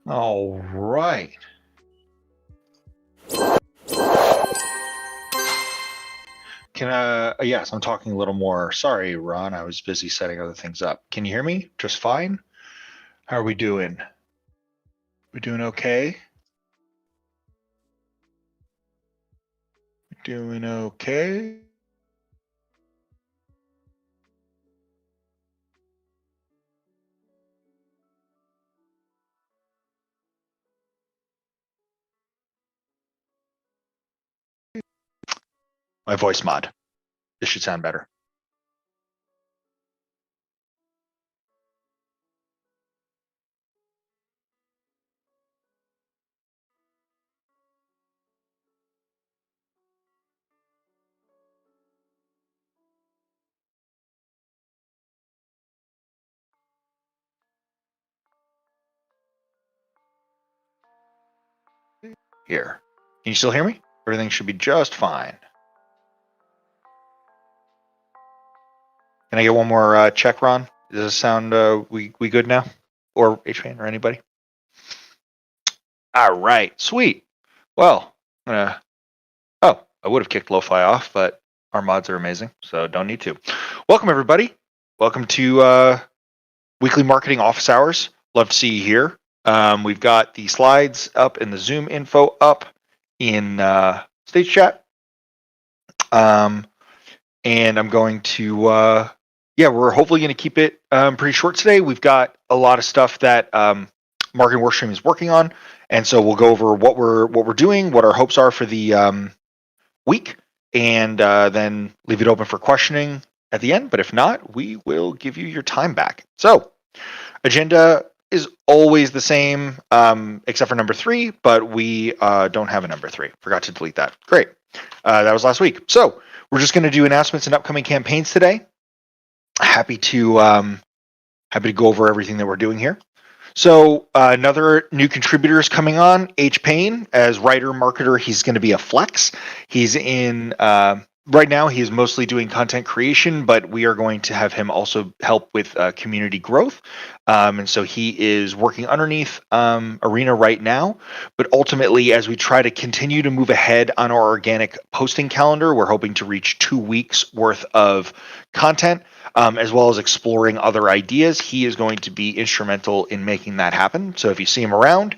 All right. Yes, I'm talking a little more. Sorry, Ron, I was busy setting other things up. Can you hear me just fine? How are we doing? We doing okay? Doing okay? My voice mod. This should sound better. Here. Can you still hear me? Everything should be just fine. Can I get one more check, Ron? Does this sound we good now? Or HPN or anybody? All right, sweet. Well, I would have kicked Lo-Fi off, but our mods are amazing, so don't need to. Welcome, everybody. Welcome to Weekly Marketing Office Hours. Love to see you here. We've got the slides up and the Zoom info up in stage chat. And I'm going to, we're hopefully going to keep it pretty short today. We've got a lot of stuff that Marketing Workstream is working on, and so we'll go over what we're doing, what our hopes are for the week, and then leave it open for questioning at the end. But if not, we will give you your time back. So, agenda is always the same, except for number 3, but we don't have a number 3. Forgot to delete that. Great. That was last week. So we're just going to do announcements and upcoming campaigns today. Happy to go over everything that we're doing here. So another new contributor is coming on, H. Payne, as writer, marketer. He's going to be a flex. He's in, right now he is mostly doing content creation, but we are going to have him also help with community growth. And so he is working underneath Arena right now. But ultimately, as we try to continue to move ahead on our organic posting calendar, we're hoping to reach 2 weeks worth of content. As well as exploring other ideas. He is going to be instrumental in making that happen. So if you see him around,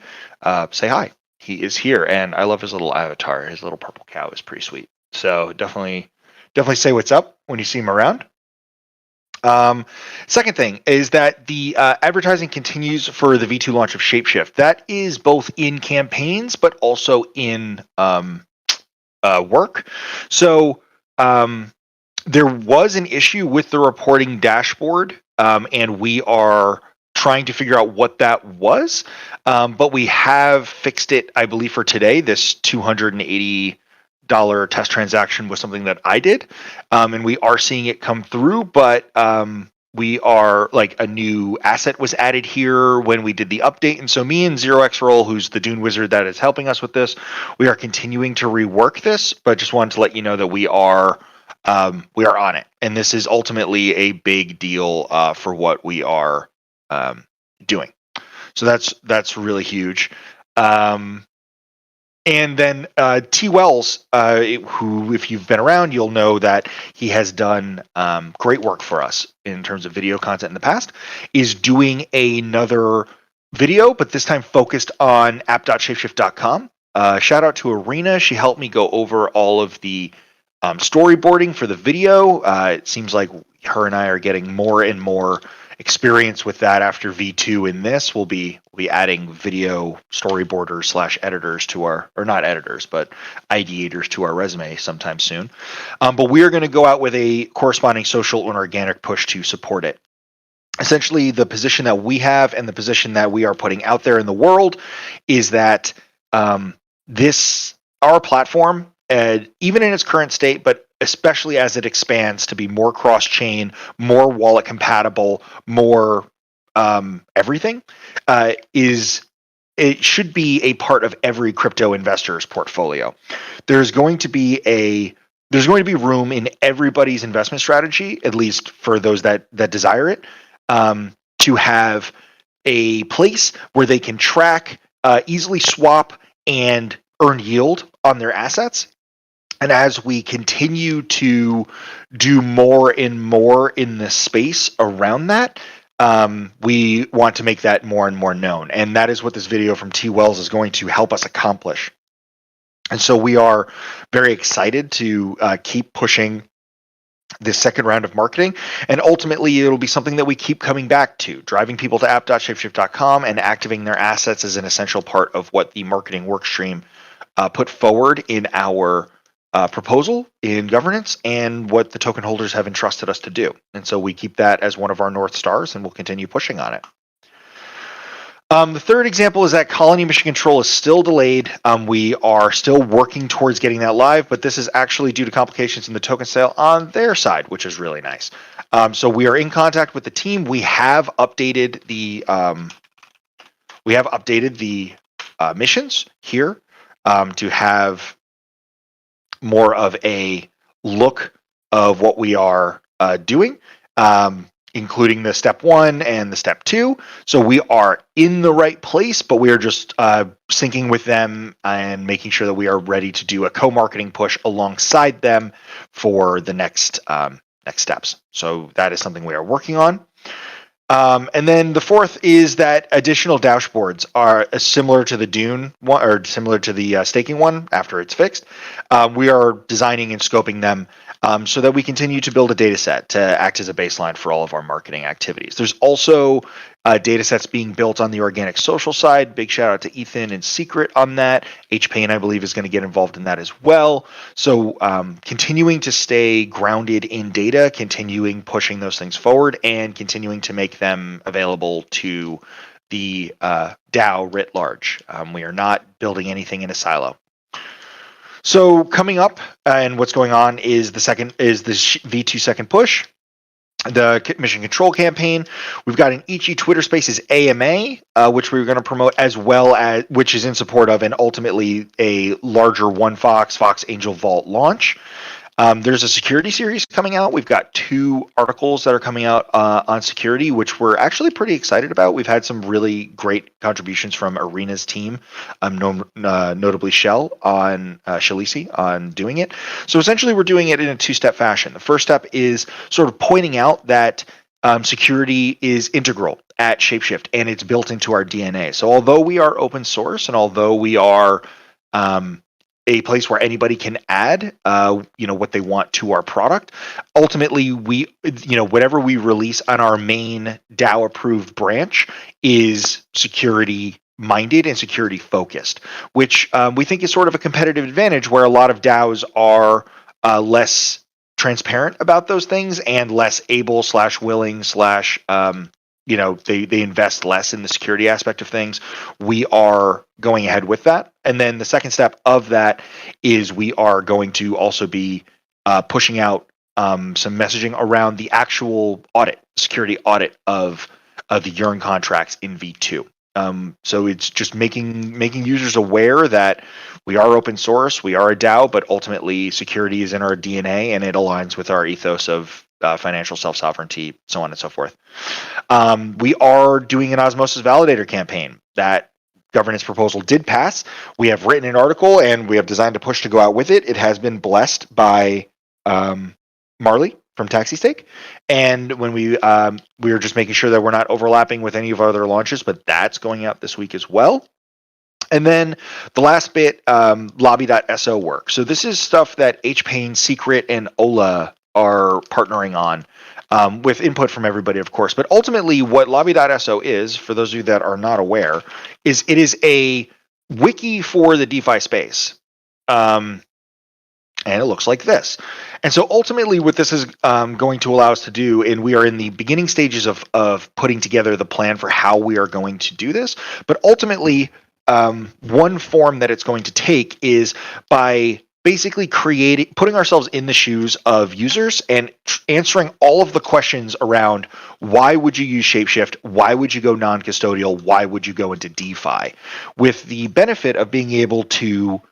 say hi. He is here, and I love his little avatar. His little purple cow is pretty sweet. So definitely say what's up when you see him around. Second thing is that the advertising continues for the V2 launch of ShapeShift. That is both in campaigns, but also in work. So there was an issue with the reporting dashboard, and we are trying to figure out what that was. But we have fixed it, I believe, for today. This $280 test transaction was something that I did, and we are seeing it come through. But we are like a new asset was added here when we did the update, and so me and ZeroXRoll, who's the Dune wizard that is helping us with this, we are continuing to rework this. But just wanted to let you know that we are on it, and this is ultimately a big deal for what we are doing. So that's really huge. And then T. Wells, who, if you've been around, you'll know that he has done great work for us in terms of video content in the past, is doing another video, but this time focused on app.shapeshift.com. Shout out to Arena. She helped me go over all of the storyboarding for the video. It seems like her and I are getting more and more experience with that after V2 in this. We'll be adding video storyboarders / editors to our, or not editors, but ideators to our resume sometime soon. But we are going to go out with a corresponding social and organic push to support it. Essentially, the position that we have and the position that we are putting out there in the world is that our platform, even in its current state, but especially as it expands to be more cross-chain, more wallet compatible, more everything, it should be a part of every crypto investor's portfolio. There's going to be room in everybody's investment strategy, at least for those that desire it, to have a place where they can track, easily swap, and earn yield on their assets. And as we continue to do more and more in the space around that, we want to make that more and more known. And that is what this video from T. Wells is going to help us accomplish. And so we are very excited to keep pushing this second round of marketing, and ultimately it'll be something that we keep coming back to. Driving people to app.shapeshift.com and activating their assets is an essential part of what the marketing workstream put forward in our proposal in governance and what the token holders have entrusted us to do. And so we keep that as one of our North Stars, and we'll continue pushing on it. The third example is that Colony Mission Control is still delayed. We are still working towards getting that live, but this is actually due to complications in the token sale on their side, which is really nice. So we are in contact with the team. We have updated the missions here to have more of a look of what we are doing. Including the step 1 and the step 2. So we are in the right place, but we are just syncing with them and making sure that we are ready to do a co-marketing push alongside them for the next steps. So that is something we are working on. And then the fourth is that additional dashboards are similar to the Dune one, or similar to the staking one after it's fixed. We are designing and scoping them so that we continue to build a data set to act as a baseline for all of our marketing activities. There's also data sets being built on the organic social side. Big shout out to Ethan and Secret on that. HPayne, I believe, is going to get involved in that as well. So continuing to stay grounded in data, continuing pushing those things forward, and continuing to make them available to the DAO writ large. We are not building anything in a silo. So coming up and what's going on is the V2 second push, the mission control campaign. We've got an Ichi Twitter Spaces AMA, which we're going to promote, as well as, which is in support of, and ultimately a larger Fox Angel Vault launch. There's a security series coming out. We've got 2 articles that are coming out on security, which we're actually pretty excited about. We've had some really great contributions from Arena's team, notably Shalisi on doing it. So essentially we're doing it in a 2-step fashion. The first step is sort of pointing out that security is integral at ShapeShift, and it's built into our DNA. So although we are open source, and although we are a place where anybody can add, what they want to our product. Ultimately, whatever we release on our main DAO approved branch is security minded and security focused, which we think is sort of a competitive advantage where a lot of DAOs are less transparent about those things and less able / willing they invest less in the security aspect of things. We are going ahead with that. And then the second step of that is we are going to also be pushing out some messaging around the actual security audit of the Yearn contracts in V2. So it's just making users aware that we are open source, we are a DAO, but ultimately security is in our DNA and it aligns with our ethos of financial self-sovereignty, so on and so forth. We are doing an Osmosis Validator campaign. That governance proposal did pass. We have written an article and we have designed a push to go out with it. It has been blessed by Marley from Taxi Stake. And when we are just making sure that we're not overlapping with any of our other launches, but that's going out this week as well. And then the last bit, lobby.so work. So this is stuff that HPain, Secret, and Ola are partnering on, with input from everybody, of course. But ultimately, what lobby.so is, for those of you that are not aware, is it is a wiki for the DeFi space. And it looks like this. And so ultimately what this is going to allow us to do, and we are in the beginning stages of putting together the plan for how we are going to do this, but ultimately one form that it's going to take is by basically putting ourselves in the shoes of users and answering all of the questions around why would you use Shapeshift, why would you go non-custodial, why would you go into DeFi, with the benefit of being able to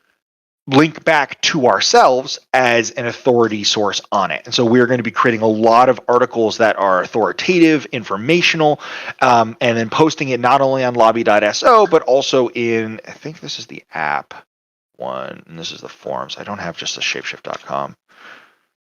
link back to ourselves as an authority source on it. And so we're going to be creating a lot of articles that are authoritative, informational, and then posting it not only on lobby.so, but also in, I think this is the app one, and this is the forums. I don't have just the shapeshift.com.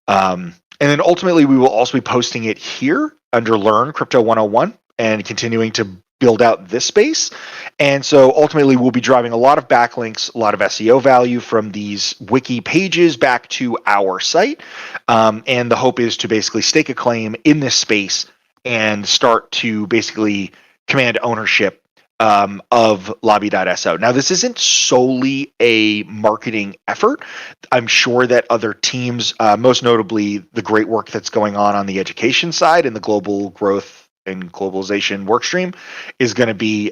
And then ultimately we will also be posting it here under Learn Crypto 101 and continuing to build out this space. And so ultimately we'll be driving a lot of backlinks, a lot of SEO value from these wiki pages back to our site. And the hope is to basically stake a claim in this space and start to basically command ownership of lobby.so. Now, this isn't solely a marketing effort. I'm sure that other teams, most notably the great work that's going on the education side and the global growth and globalization workstream, is going to be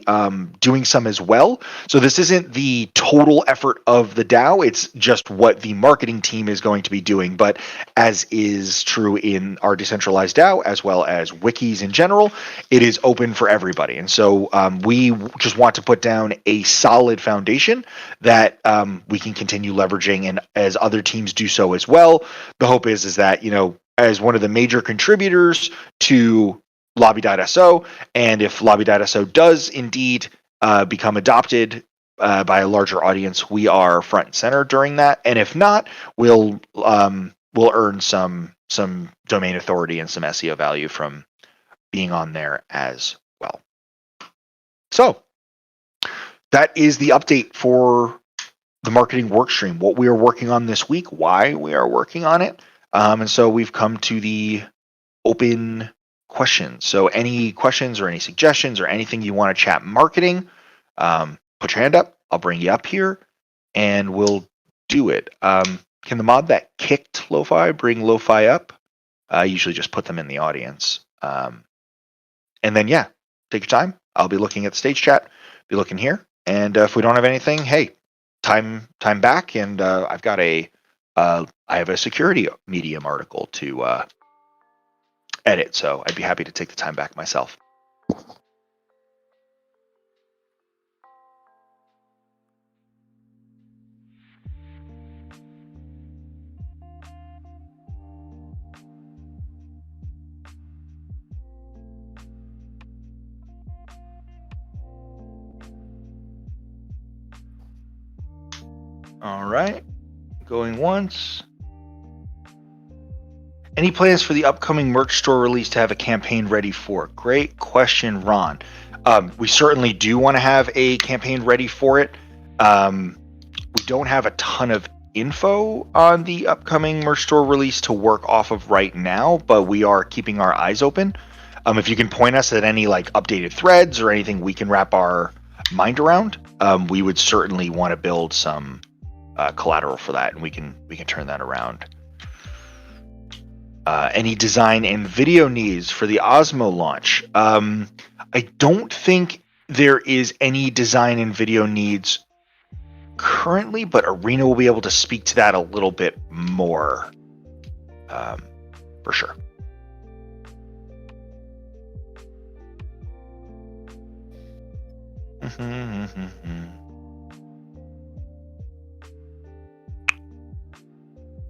doing some as well. So this isn't the total effort of the DAO. It's just what the marketing team is going to be doing. But as is true in our decentralized DAO, as well as wikis in general, it is open for everybody. And so we just want to put down a solid foundation that we can continue leveraging. And as other teams do so as well, the hope is that, you know, as one of the major contributors to lobby.so, and if lobby.so does indeed become adopted by a larger audience, we are front and center during that. And if not, we'll earn some domain authority and some SEO value from being on there as well. So that is the update for the marketing workstream, what we are working on this week, why we are working on it. And so we've come to the open questions. So any questions or any suggestions or anything you want to chat marketing, put your hand up. I'll bring you up here and we'll do it. Can the mod that kicked Lo-Fi bring Lo-Fi up? I usually just put them in the audience. And then, yeah, take your time. I'll be looking at the stage chat, be looking here. And if we don't have anything, hey, time back. And I've got I have a security medium article to edit, so I'd be happy to take the time back myself. All right, going once. Any plans for the upcoming merch store release to have a campaign ready for? Great question, Ron. We certainly do want to have a campaign ready for it. We don't have a ton of info on the upcoming merch store release to work off of right now, but we are keeping our eyes open. If you can point us at any like updated threads or anything we can wrap our mind around, we would certainly want to build some collateral for that, and we can turn that around. Any design and video needs for the Osmo launch? I don't think there is any design and video needs currently, but Arena will be able to speak to that a little bit more, for sure.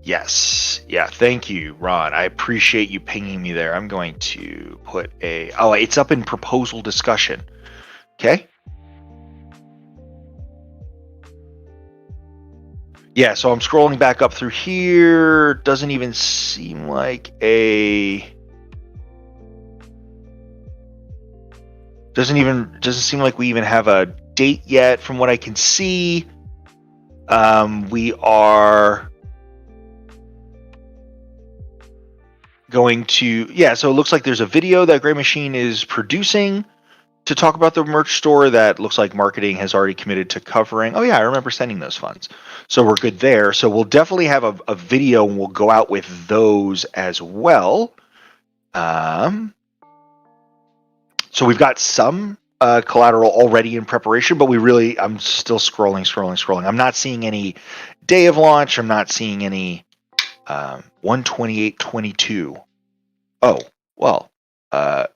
Yes. Yeah. Thank you, Ron. I appreciate you pinging me there. I'm going to put it's up in proposal discussion. Okay. Yeah. So I'm scrolling back up through here. Doesn't even seem like doesn't seem like we even have a date yet. From what I can see, we are going to, so it looks like there's a video that Gray Machine is producing to talk about the merch store that looks like marketing has already committed to covering. Oh yeah, I remember sending those funds. So we're good there. So we'll definitely have a video and we'll go out with those as well. So we've got some collateral already in preparation, but I'm still scrolling. I'm not seeing any day of launch. I'm not seeing any 128.22. Oh, well, I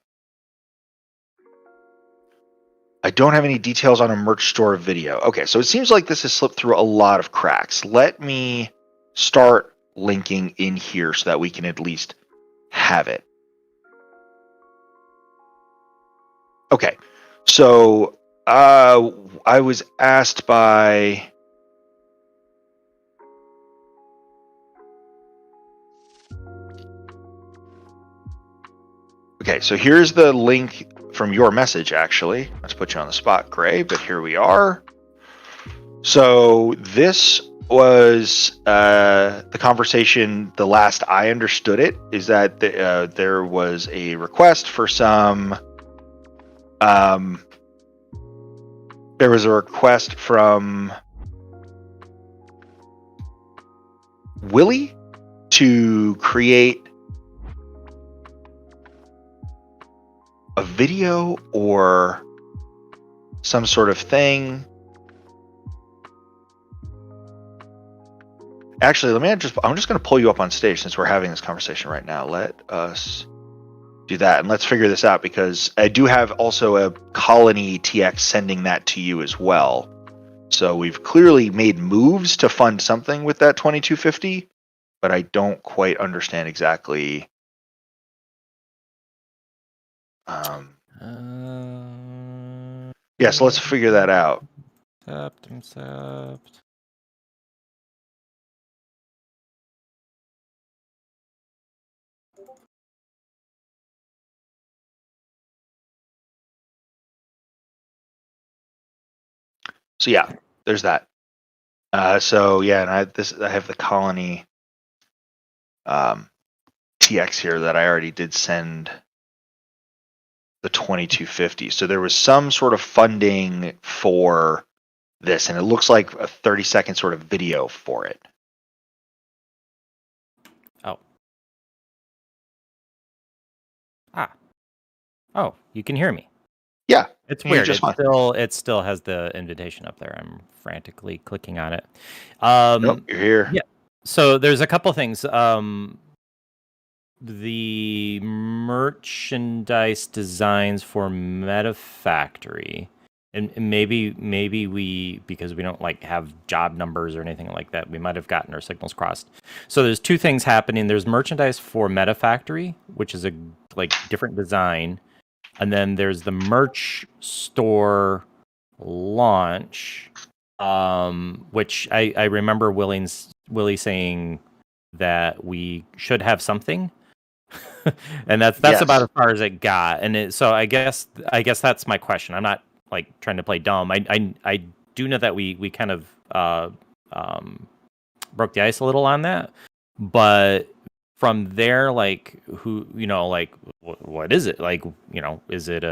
don't have any details on a merch store video. Okay, so it seems like this has slipped through a lot of cracks. Let me start linking in here so that we can at least have it. Okay, so I was asked by... Okay, so here's the link from your message, actually. Let's put you on the spot, Gray, but here we are. So this was the conversation, the last I understood it, is that there was a request for some... there was a request from Willie to create a video or some sort of thing. Actually, I'm just going to pull you up on stage since we're having this conversation right now. Let us do that and let's figure this out, because I do have also a Colony TX sending that to you as well. So we've clearly made moves to fund something with that 2250, but I don't quite understand exactly. So let's figure that out. Accept. So yeah, there's that. And I have the Colony TX here that I already did send the 2250. So there was some sort of funding for this, and it looks like a 30-second sort of video for it. Oh, you can hear me. Yeah, it's weird. It still has the invitation up there. I'm frantically clicking on it. Nope, you're here. Yeah. So there's a couple things. The merchandise designs for Meta Factory, and maybe we, because we don't have job numbers or anything like that, we might have gotten our signals crossed. So there's two things happening. There's merchandise for Meta Factory, which is a different design, and then there's the merch store launch, which I remember Willie saying that we should have something. And that's yes. About as far as it got. And so I guess that's my question. I'm not trying to play dumb. I do know that we kind of broke the ice a little on that, but from there, who, what is it? Is it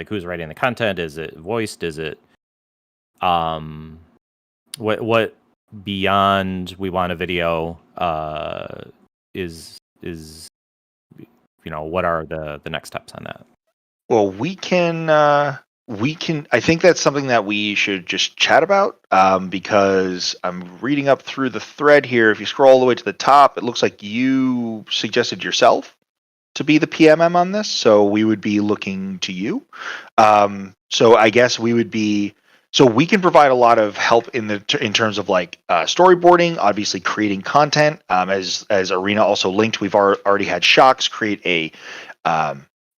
who's writing the content? Is it voiced? Is it what beyond we want a video is what are the next steps on that? Well, we can I think that's something that we should just chat about, because I'm reading up through the thread here. If you scroll all the way to the top, it looks like you suggested yourself to be the PMM on this, so we would be looking to you. So I guess we can provide a lot of help in terms of storyboarding, obviously creating content. As Arena also linked, we've already had Shocks create a,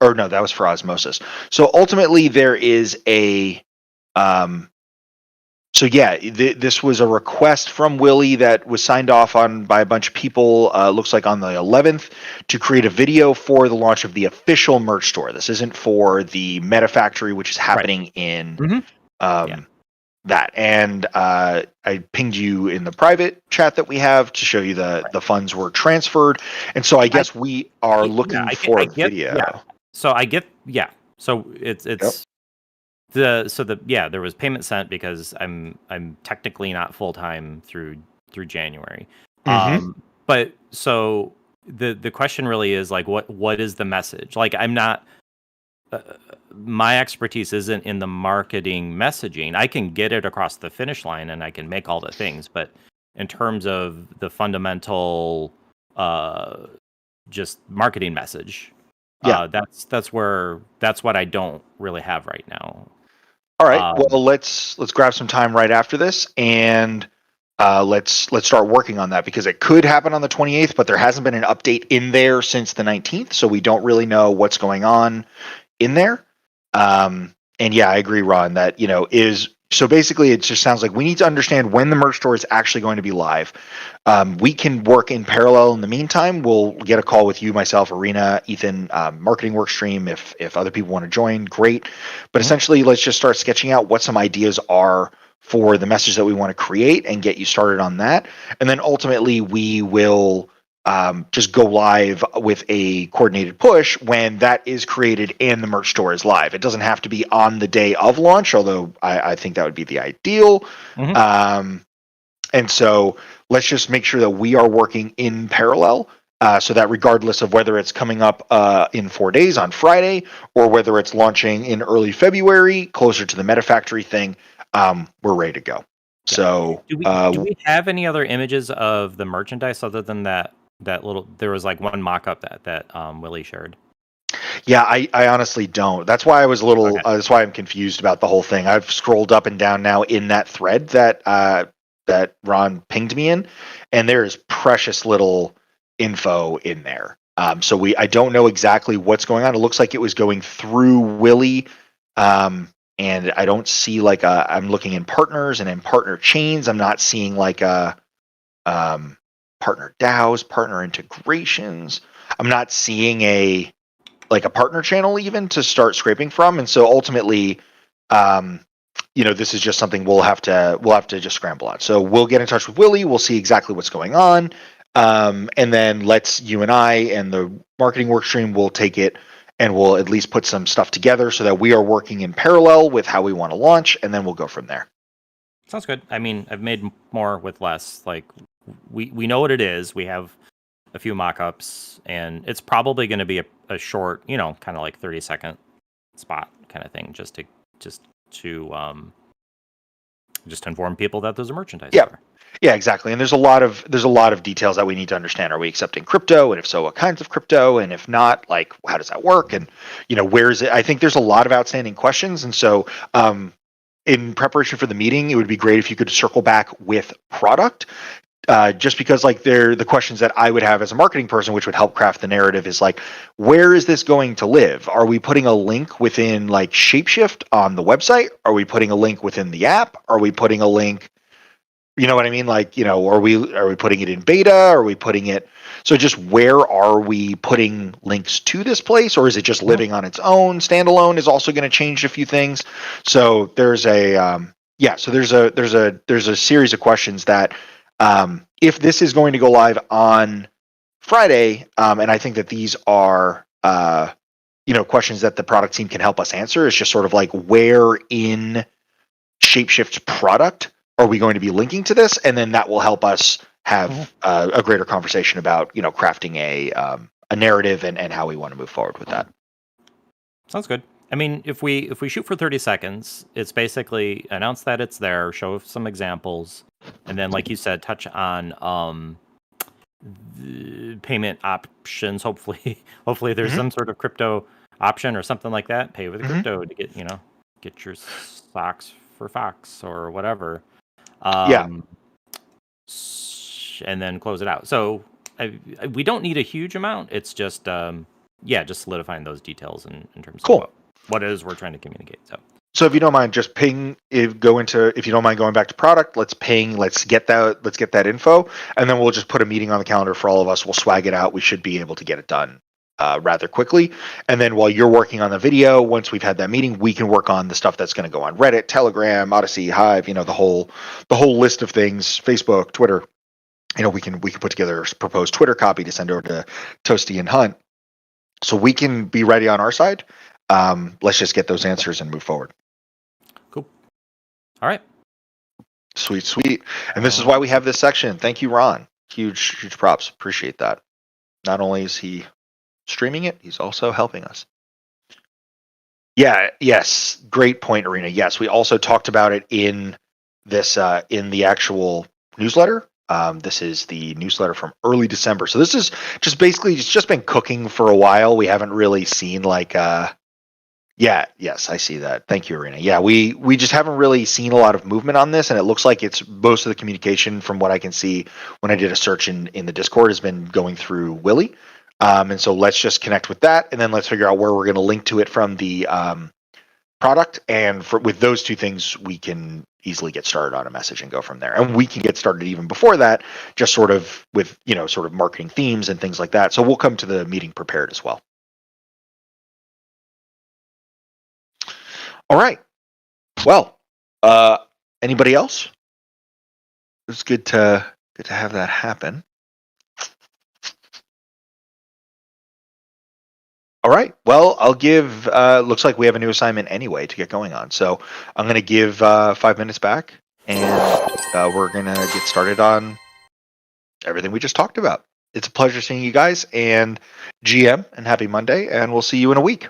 or no, that was for Osmosis. So ultimately there is a, this was a request from Willie that was signed off on by a bunch of people, looks like on the 11th, to create a video for the launch of the official merch store. This isn't for the Meta Factory, which is happening in that. And I pinged you in the private chat that we have to show you the funds were transferred. And so I guess we are looking for a video. Yeah. So I get, So it's there was payment sent because I'm technically not full time through January. But so the question really is like, what is the message? Like, I'm not. My expertise isn't in the marketing messaging. I can get it across the finish line and I can make all the things, but in terms of the fundamental, just marketing message, that's what I don't really have right now. All right. Well, let's grab some time right after this and let's start working on that, because it could happen on the 28th, but there hasn't been an update in there since the 19th, so we don't really know what's going on in there. And yeah, I agree, Ron, that so basically it just sounds like we need to understand when the merch store is actually going to be live. We can work in parallel in the meantime. We'll get a call with you, myself, Arena, Ethan, marketing work stream. If other people want to join, great. But essentially, let's just start sketching out what some ideas are for the message that we want to create and get you started on that. And then ultimately we will just go live with a coordinated push when that is created and the merch store is live. It doesn't have to be on the day of launch, although I think that would be the ideal. And so let's just make sure that we are working in parallel, so that regardless of whether it's coming up in 4 days on Friday or whether it's launching in early February, closer to the Meta Factory thing, we're ready to go. Yeah. So do we have any other images of the merchandise other than that little? There was like one mock-up that Willie shared. Yeah, I honestly don't. That's why I was a little. Okay. That's why I'm confused about the whole thing. I've scrolled up and down now in that thread that Ron pinged me in, and there is precious little info in there. So I don't know exactly what's going on. It looks like it was going through Willie, and I don't see like I'm looking in partners and in partner chains. I'm not seeing like a partner DAOs, partner integrations. I'm not seeing a partner channel even to start scraping from. And so ultimately, this is just something we'll have to just scramble on. So we'll get in touch with Willie. We'll see exactly what's going on. And then you and I and the marketing work stream will take it and we'll at least put some stuff together so that we are working in parallel with how we want to launch. And then we'll go from there. Sounds good. I mean, I've made more with less. Like we know what it is. We have a few mock-ups, and it's probably going to be a short, kind of like 30-second spot kind of thing, just to inform people that there's a merchandise. Yeah. There. Yeah, exactly. And there's a lot of details that we need to understand. Are we accepting crypto? And if so, what kinds of crypto? And if not, like, how does that work? And where is it? I think there's a lot of outstanding questions. And so in preparation for the meeting, it would be great if you could circle back with product. Just because they're the questions that I would have as a marketing person, which would help craft the narrative, is like, where is this going to live? Are we putting a link within like ShapeShift on the website? Are we putting a link within the app? Are we putting a link? You know what I mean? Like, are we putting it in beta? Are we putting it? So just where are we putting links to this place, or is it just living on its own? Standalone is also going to change a few things. So there's a there's a series of questions that. If this is going to go live on Friday, and I think that these are, questions that the product team can help us answer, is just sort of like, where in ShapeShift's product are we going to be linking to this? And then that will help us have a greater conversation about, crafting a narrative and how we want to move forward with that. Sounds good. I mean, if we shoot for 30 seconds, it's basically announce that it's there, show some examples, and then, like you said, touch on the payment options. Hopefully there's some sort of crypto option or something like that. Pay with crypto to get your socks for Fox or whatever. And then close it out. So we don't need a huge amount. It's just just solidifying those details in terms of what it is we're trying to communicate. So if you don't mind, just ping. If you don't mind going back to product, let's ping. Let's get that info, and then we'll just put a meeting on the calendar for all of us. We'll swag it out. We should be able to get it done rather quickly. And then while you're working on the video, once we've had that meeting, we can work on the stuff that's going to go on Reddit, Telegram, Odyssey, Hive, the whole list of things, Facebook, Twitter. We can put together a proposed Twitter copy to send over to Toasty and Hunt, so we can be ready on our side. Let's just get those answers and move forward. Cool. All right. Sweet. And this is why we have this section. Thank you, Ron. Huge props. Appreciate that. Not only is he streaming it, he's also helping us. Yeah, yes. Great point, Arena. Yes, we also talked about it in this in the actual newsletter. This is the newsletter from early December. So this is just basically, it's just been cooking for a while. We haven't really seen yes, I see that. Thank you, Arena. Yeah, we just haven't really seen a lot of movement on this, and it looks like it's most of the communication from what I can see when I did a search in the Discord has been going through Willie. And so let's just connect with that, and then let's figure out where we're going to link to it from the product. And with those two things, we can easily get started on a message and go from there. And we can get started even before that, just sort of with, sort of marketing themes and things like that. So we'll come to the meeting prepared as well. All right. Well, anybody else? It's good to have that happen. All right. Well, I'll give. Looks like we have a new assignment anyway to get going on. So I'm going to give 5 minutes back, and we're going to get started on everything we just talked about. It's a pleasure seeing you guys, and GM, and happy Monday, and we'll see you in a week.